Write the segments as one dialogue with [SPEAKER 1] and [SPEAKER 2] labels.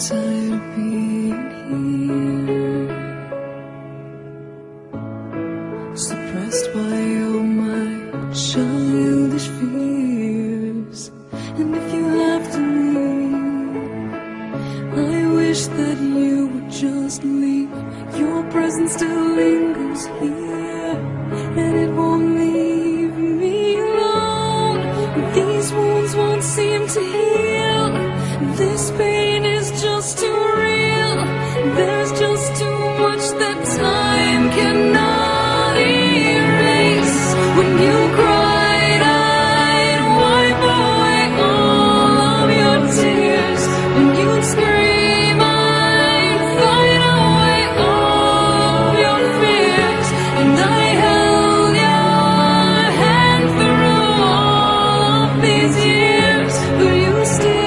[SPEAKER 1] tired of being here, suppressed by all my childish fears. And if you have to leave, I wish that you would just leave. Your presence still lingers here, and it won't leave me alone. These wounds won't seem to heal. This pain is just too real. There's just too much that time cannot erase. When you cried, I'd wipe away all of your tears. When you'd scream, I'd fight away all of your fears. And I held your hand through all of these years, but you still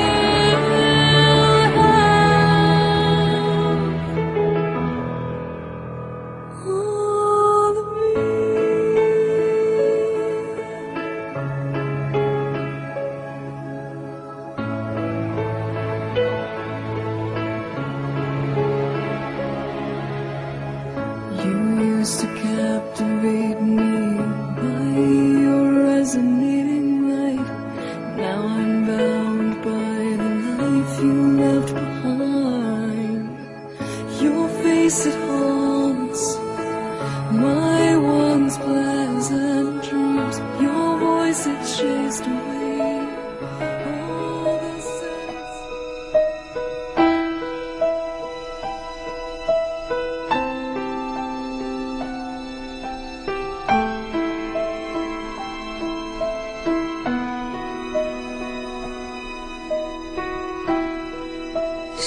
[SPEAKER 1] used to captivate me by your resonating light. Now I'm bound by the life you left behind. Your face, it haunts my once pleasant dreams. Your voice, it chased away all the sense.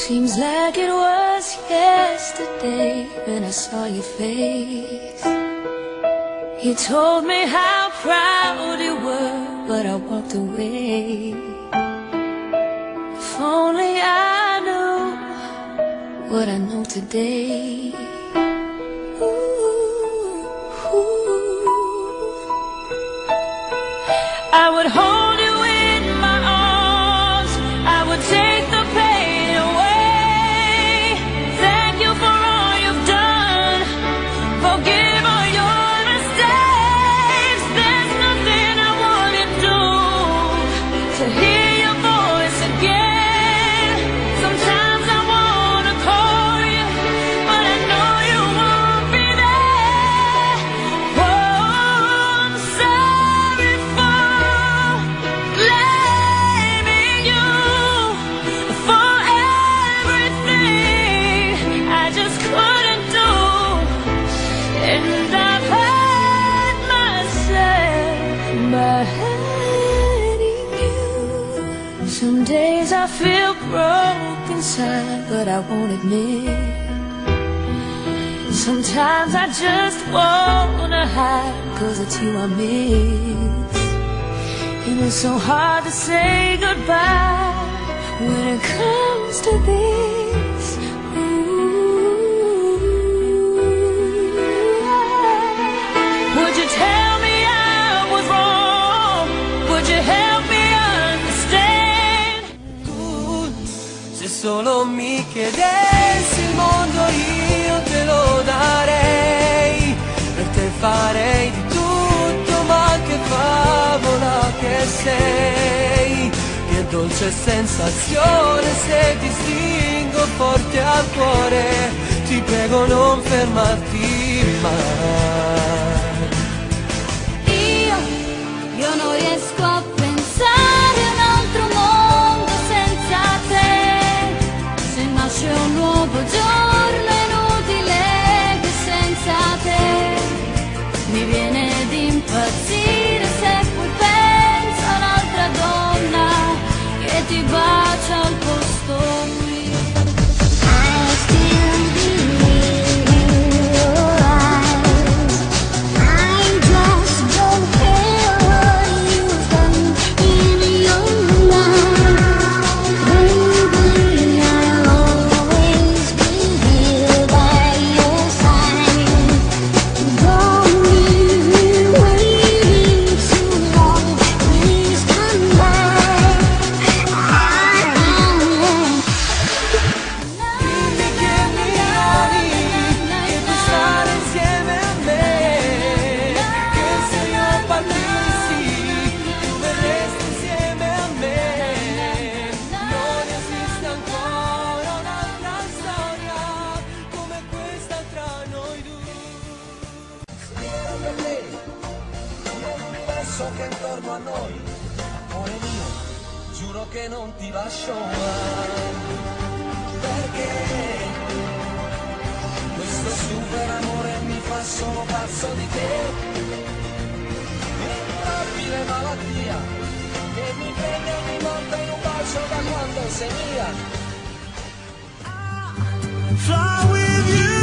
[SPEAKER 2] Seems like it was yesterday when I saw your face. You told me how proud you were, but I walked away. If only I knew what I know today. Ooh. I would hold you in my arms, I would take the pain away. Thank you for all you've done, forgive all your mistakes. There's nothing I wouldn't do to hear your voice again. Sometimes I wanna call you, but I know you won't be there. Oh, I'm sorry for blaming you for everything I just couldn't do. And I've hurt myself by hurting you. Some days I feel broke inside, but I won't admit. Sometimes I just wanna hide, 'cause it's you I miss. And it's so hard to say goodbye when it comes to this. Ooh. Would you tell me I was wrong? Would you help me understand?
[SPEAKER 3] Se solo mi chiedessi il mondo io te lo darei. Per te farei di tutto, ma che favola che sei. Che dolce sensazione se ti stringo forte al cuore. Ti prego non fermarti mai.
[SPEAKER 2] Io non riesco a pensare a un altro mondo senza te. Se nasce un nuovo giorno è inutile che senza te. Mi viene di impazzire se poi penso a un'altra donna che ti bacia al posto mio. I still believe in your eyes. I just don't care what you've done in your life. Baby, I'll always
[SPEAKER 3] anche intorno a noi. Amore mio, giuro che non ti lascio mai, perché questo super amore mi fa solo pazzo di te. Incurabile malattia che mi prende ogni volta in un bacio da quando sei mia. Fly with you.